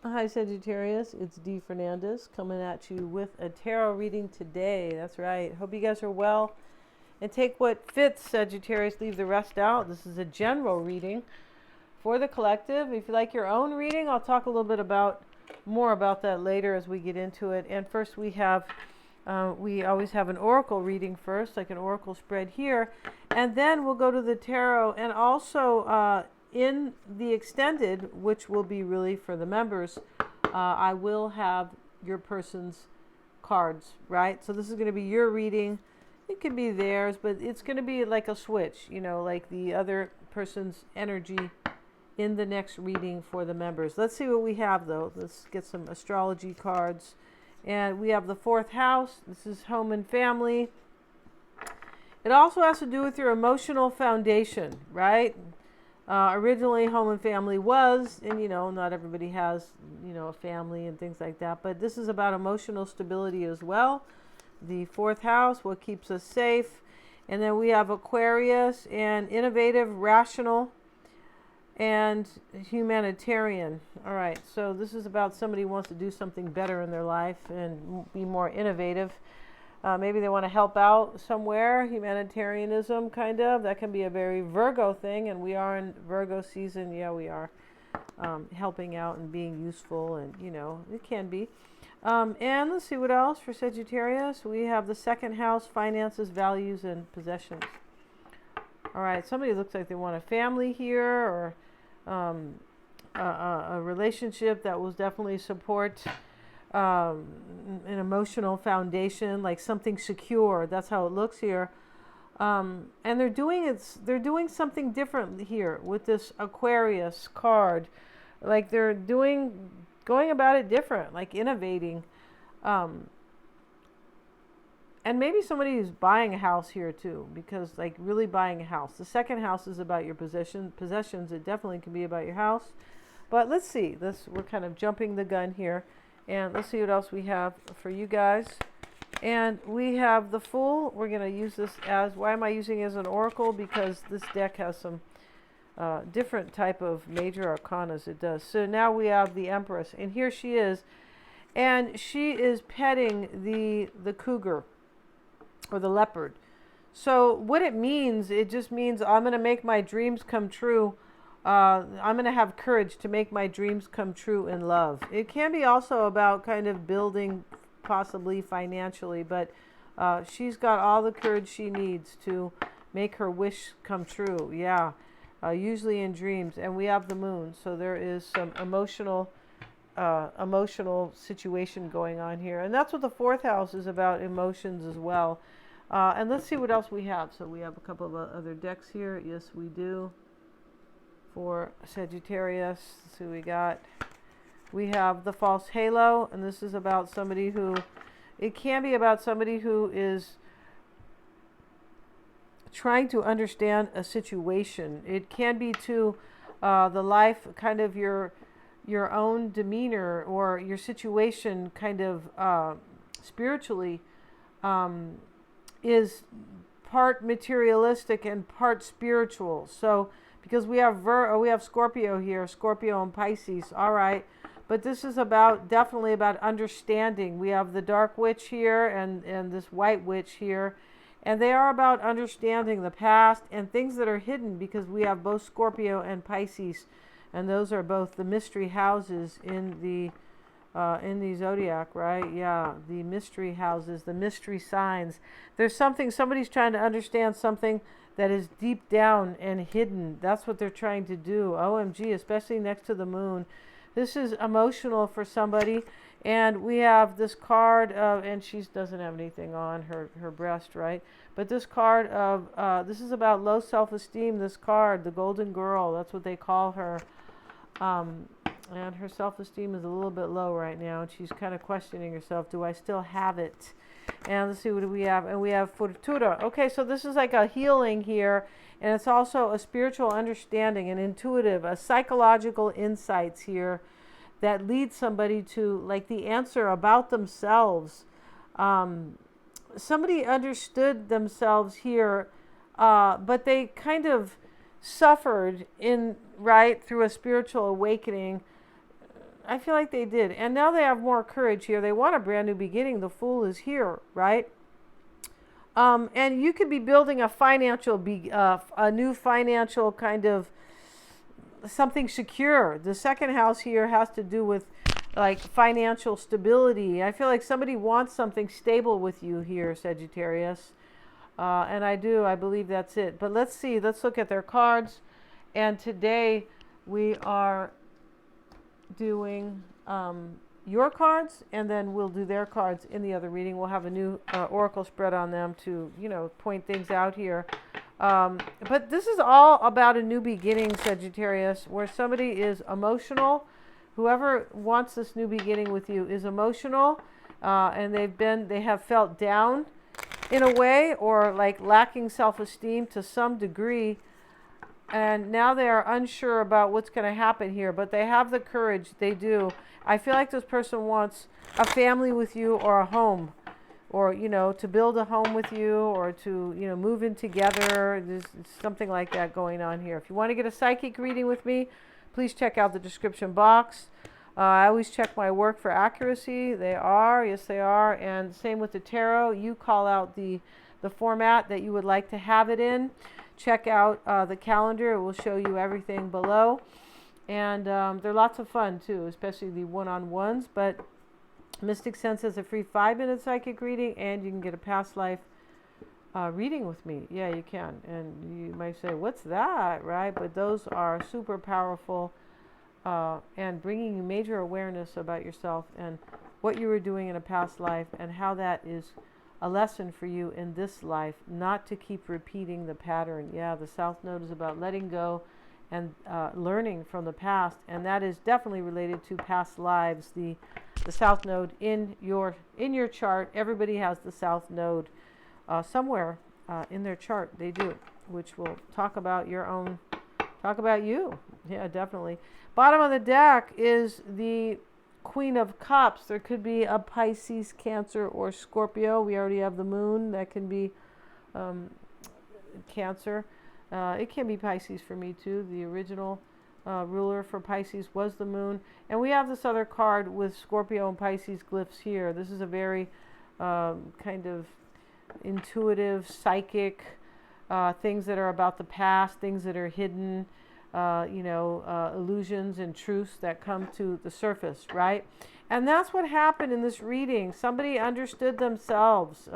Hi, Sagittarius. It's Dee Fernandez coming at you with a tarot reading today. That's right. Hope you guys are well. And take what fits, Sagittarius. Leave the rest out. This is a general reading for the collective. If you like your own reading, I'll talk a little bit more about that later as we get into it. And first, we always have an oracle reading first, like an oracle spread here, and then we'll go to the tarot, and also in the extended, which will be really for the members, I will have your person's cards, right? So this is going to be your reading. It could be theirs, but it's going to be like a switch, like the other person's energy in the next reading for the members. Let's see what we have, though. Let's get some astrology cards. And we have the fourth house. This is home and family. It also has to do with your emotional foundation, right? Originally, home and family was, and not everybody has, a family and things like that. But this is about emotional stability as well. The fourth house, what keeps us safe. And then we have Aquarius and innovative, rational, and humanitarian. All right, so this is about somebody who wants to do something better in their life and be more innovative. Maybe they want to help out somewhere. Humanitarianism, kind of. That can be a very Virgo thing, and we are in Virgo season. Yeah, we are helping out and being useful, and it can be. And let's see what else for Sagittarius. We have the second house, finances, values, and possessions. All right, somebody looks like they want a family here, or a relationship that will definitely support an emotional foundation, like something secure. That's how it looks here. And they're doing something different here with this Aquarius card. Like they're going about it different, like innovating. And maybe somebody is buying a house here too, because like really buying a house. The second house is about your possessions. It definitely can be about your house. But let's see. We're kind of jumping the gun here. And let's see what else we have for you guys. And we have the Fool. We're going to use this why am I using it as an oracle? Because this deck has some different type of major arcanas it does. So now we have the Empress. And here she is. And she is petting the cougar, or the leopard. So what it just means I'm going to make my dreams come true. I'm going to have courage to make my dreams come true in love. It can be also about kind of building, possibly financially, but she's got all the courage she needs to make her wish come true. Yeah, usually in dreams. And we have the Moon, so there is some emotional situation going on here. And that's what the fourth house is about, emotions as well. And let's see what else we have. So we have a couple of other decks here. Yes, we do. For Sagittarius, so we have the false halo, and this is about somebody it can be about somebody who is trying to understand a situation. It can be to the life, kind of your own demeanor or your situation, kind of spiritually, is part materialistic and part spiritual. So because we have Scorpio here, Scorpio and Pisces. All right. But this is definitely about understanding. We have the dark witch here and this white witch here. And they are about understanding the past and things that are hidden, because we have both Scorpio and Pisces. And those are both the mystery houses in the zodiac, right? Yeah, the mystery houses, the mystery signs. There's somebody's trying to understand something that is deep down and hidden. That's what they're trying to do. OMG, especially next to the Moon. This is emotional for somebody. And we have this card of, and she doesn't have anything on her breast, right? But this card of, this is about low self-esteem. This card, the Golden Girl, that's what they call her. And her self-esteem is a little bit low right now. And she's kind of questioning herself. Do I still have it? And let's see, what do we have? And we have Fortuna. Okay, so this is like a healing here. And it's also a spiritual understanding, an intuitive, a psychological insights here that lead somebody to like the answer about themselves. Somebody understood themselves here, but they kind of suffered through a spiritual awakening. I feel like they did. And now they have more courage here. They want a brand new beginning. The Fool is here, right? And you could be building a a new financial kind of something secure. The second house here has to do with like financial stability. I feel like somebody wants something stable with you here, Sagittarius. And I believe that's it. But let's see, let's look at their cards. And today we are doing your cards, and then we'll do their cards in the other reading. We'll have a new oracle spread on them to, point things out here. But this is all about a new beginning, Sagittarius, where somebody is emotional. Whoever wants this new beginning with you is emotional, and they have felt down in a way, or like lacking self-esteem to some degree. And now they are unsure about what's going to happen here, but they have the courage. They do. I feel like this person wants a family with you, or a home, or, to build a home with you, or to, move in together. There's something like that going on here. If you want to get a psychic reading with me, please check out the description box. I always check my work for accuracy. They are. Yes, they are. And same with the tarot. You call out the format that you would like to have it in. Check out the calendar. It will show you everything below. And they're lots of fun, too, especially the one-on-ones. But Mystic Sense has a free 5-minute psychic reading, and you can get a past life reading with me. Yeah, you can. And you might say, what's that, right? But those are super powerful and bringing you major awareness about yourself and what you were doing in a past life, and how that is a lesson for you in this life, not to keep repeating the pattern. Yeah, the South Node is about letting go and learning from the past, and that is definitely related to past lives. The South Node in your chart, everybody has the South Node somewhere in their chart. They do, which will talk about you. Yeah, definitely. Bottom of the deck is the Queen of Cups. There could be a Pisces, Cancer, or Scorpio. We already have the Moon. That can be Cancer. It can be Pisces for me too. The original ruler for Pisces was the Moon. And we have this other card with Scorpio and Pisces glyphs here. This is a very kind of intuitive, psychic, things that are about the past, things that are hidden, illusions and truths that come to the surface, right? And that's what happened in this reading. Somebody understood themselves,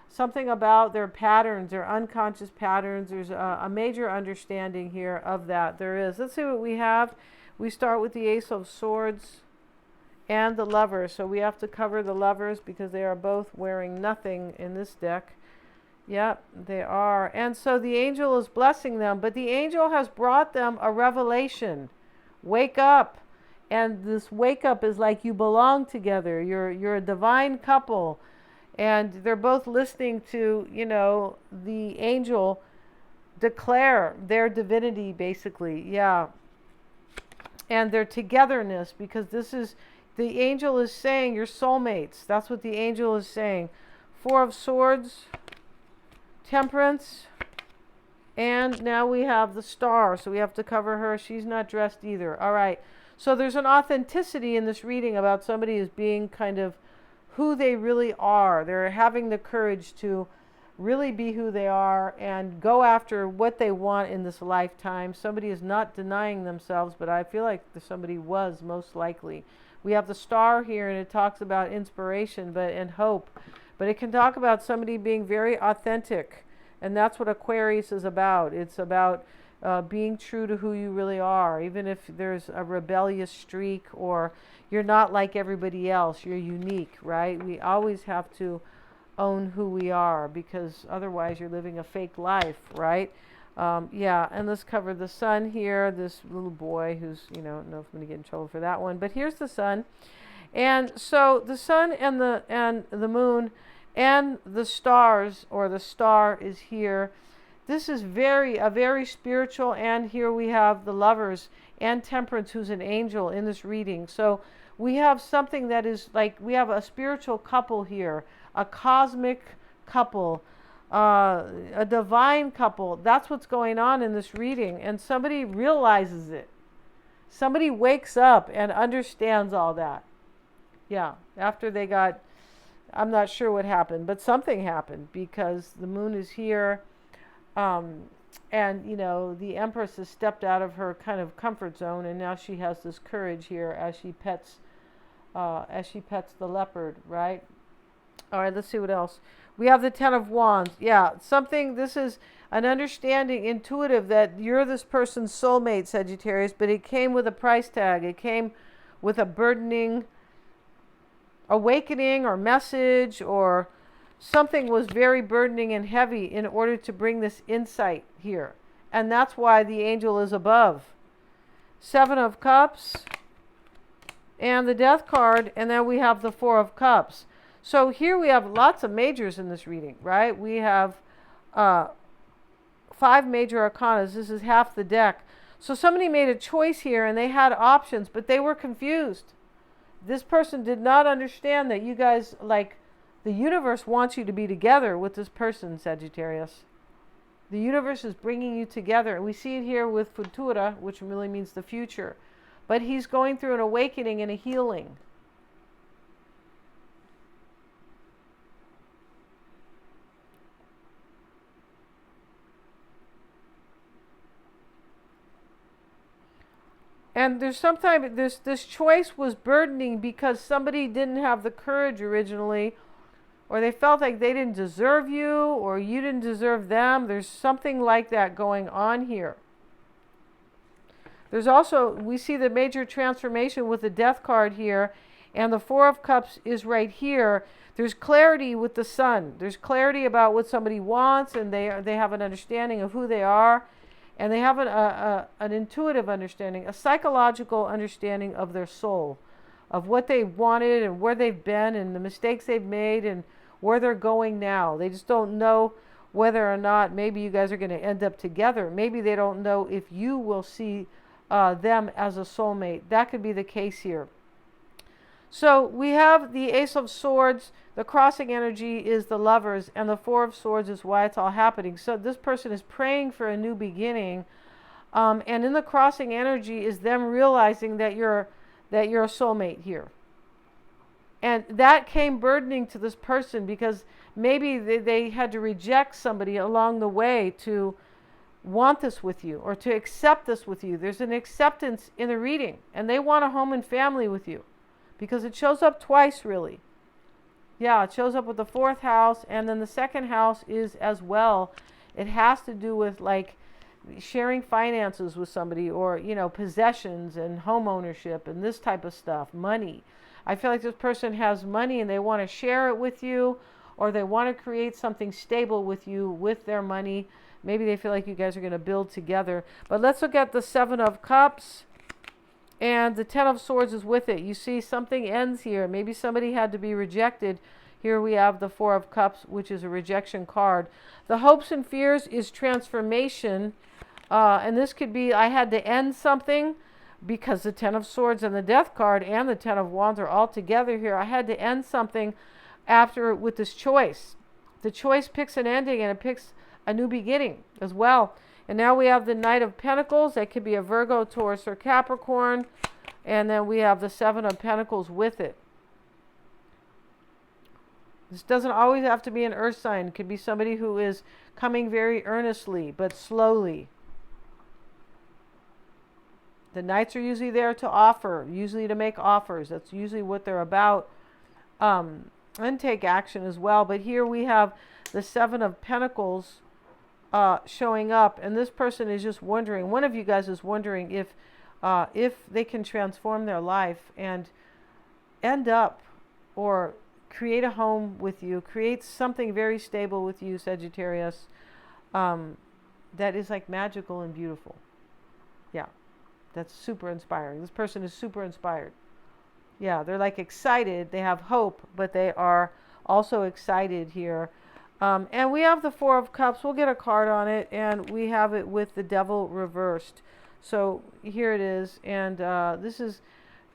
something about their patterns, their unconscious patterns. There's a major understanding here of that. There is. Let's see what we have. We start with the Ace of Swords and the Lovers. So we have to cover the Lovers because they are both wearing nothing in this deck. Yep, they are. And so the angel is blessing them, but the angel has brought them a revelation. Wake up. And this wake up is like you belong together. You're a divine couple. And they're both listening to, the angel declare their divinity, basically. Yeah. And their togetherness, because the angel is saying you're soulmates. That's what the angel is saying. Four of Swords, Temperance, and now we have the Star. So we have to cover her. She's not dressed either. All right. So there's an authenticity in this reading about somebody as being kind of who they really are. They're having the courage to really be who they are and go after what they want in this lifetime. Somebody is not denying themselves, but I feel like somebody was most likely. We have the Star here, and it talks about inspiration and hope. But it can talk about somebody being very authentic. And that's what Aquarius is about. It's about being true to who you really are. Even if there's a rebellious streak or you're not like everybody else, you're unique, right? We always have to own who we are, because otherwise you're living a fake life, right? Yeah, and let's cover the Sun here. This little boy who's, I don't know if I'm going to get in trouble for that one. But here's the Sun. And so the Sun and the Moon and the stars, or the Star, is here. This is a very spiritual, and here we have the Lovers and Temperance, who's an angel in this reading. So we have something that is like, we have a spiritual couple here, a cosmic couple, a divine couple. That's what's going on in this reading, and somebody realizes it. Somebody wakes up and understands all that. Yeah, after they got, I'm not sure what happened, but something happened because the moon is here. And, the Empress has stepped out of her kind of comfort zone, and now she has this courage here as she pets the leopard, right? All right, let's see what else. We have the Ten of Wands. Yeah, this is an understanding, intuitive, that you're this person's soulmate, Sagittarius, but it came with a price tag. It came with a burdening awakening or message, or something was very burdening and heavy in order to bring this insight here. And that's why the angel is above. Seven of Cups and the Death card, and then we have the Four of Cups. So here we have lots of majors in this reading, right? We have 5 major arcanas. This is half the deck. So somebody made a choice here and they had options, but they were confused. This person did not understand that you guys, like, the universe wants you to be together with this person, Sagittarius. The universe is bringing you together. And we see it here with Futura, which really means the future. But he's going through an awakening and a healing. And this choice was burdening because somebody didn't have the courage originally, or they felt like they didn't deserve you, or you didn't deserve them. There's something like that going on here. There's also, we see the major transformation with the Death card here, and the Four of Cups is right here. There's clarity with the Sun. There's clarity about what somebody wants, and they have an understanding of who they are. And they have an intuitive understanding, a psychological understanding of their soul, of what they wanted and where they've been and the mistakes they've made and where they're going now. They just don't know whether or not maybe you guys are going to end up together. Maybe they don't know if you will see them as a soulmate. That could be the case here. So we have the Ace of Swords. The crossing energy is the Lovers, and the Four of Swords is why it's all happening. So this person is praying for a new beginning, and in the crossing energy is them realizing that you're a soulmate here. And that came burdening to this person because maybe they had to reject somebody along the way to want this with you or to accept this with you. There's an acceptance in the reading, and they want a home and family with you because it shows up twice, really. Yeah, it shows up with the 4th house, and then the 2nd house is as well. It has to do with like sharing finances with somebody, or possessions and home ownership and this type of stuff, money. I feel like this person has money and they want to share it with you, or they want to create something stable with you with their money. Maybe they feel like you guys are going to build together. But let's look at the 7 of Cups. And the 10 of Swords is with it. You see something ends here. Maybe somebody had to be rejected. Here we have the 4 of Cups, which is a rejection card. The hopes and fears is transformation. And this could be, I had to end something because the 10 of Swords and the Death card and the 10 of Wands are all together here. I had to end something after with this choice. The choice picks an ending and it picks a new beginning as well. And now we have the Knight of Pentacles. That could be a Virgo, Taurus, or Capricorn. And then we have the 7 of Pentacles with it. This doesn't always have to be an earth sign. It could be somebody who is coming very earnestly, but slowly. The Knights are usually there to offer, usually to make offers. That's usually what they're about. And take action as well. But here we have the 7 of Pentacles showing up, and this person is just wondering, one of you guys is wondering if they can transform their life and end up or create a home with you, create something very stable with you, Sagittarius, that is like magical and beautiful. Yeah, that's super inspiring. This person is super inspired. Yeah, they're like excited, they have hope, but they are also excited here. And we have the 4 of Cups. We'll get a card on it, and we have it with the Devil reversed. So here it is, and this is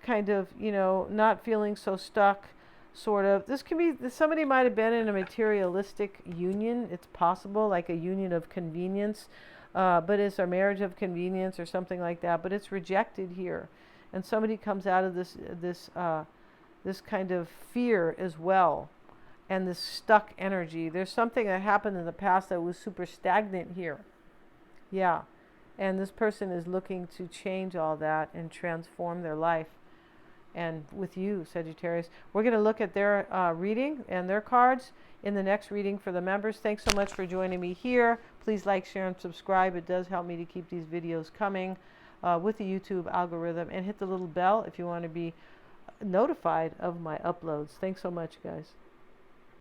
kind of, not feeling so stuck, sort of. This can be, somebody might have been in a materialistic union. It's possible, like a union of convenience. but it's a marriage of convenience or something like that, but it's rejected here. And somebody comes out of this kind of fear as well, and this stuck energy. There's something that happened in the past that was super stagnant here. Yeah. And this person is looking to change all that and transform their life. And with you, Sagittarius, we're going to look at their reading and their cards in the next reading for the members. Thanks so much for joining me here. Please like, share, and subscribe. It does help me to keep these videos coming with the YouTube algorithm. And hit the little bell if you want to be notified of my uploads. Thanks so much, guys.